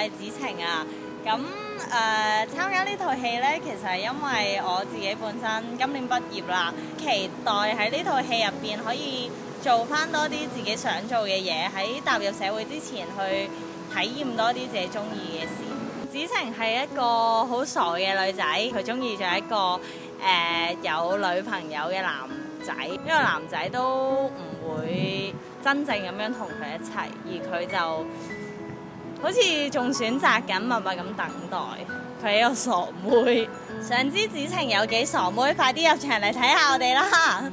係子晴啊。咁參加呢套戲呢，其實係因為我自己本身今年畢業啦，期待喺呢套戲入邊可以做翻多啲自己想做嘅嘢，喺踏入社會之前去體驗多啲自己中意嘅事。子晴係一個好傻嘅女仔，佢中意咗一個有女朋友嘅男仔，呢個男仔都唔會真正咁樣同佢一齊，而佢就好似仲選擇緊默默咁等待。佢係一個傻妹，想知子晴有幾傻妹，快啲入場嚟睇下我哋啦！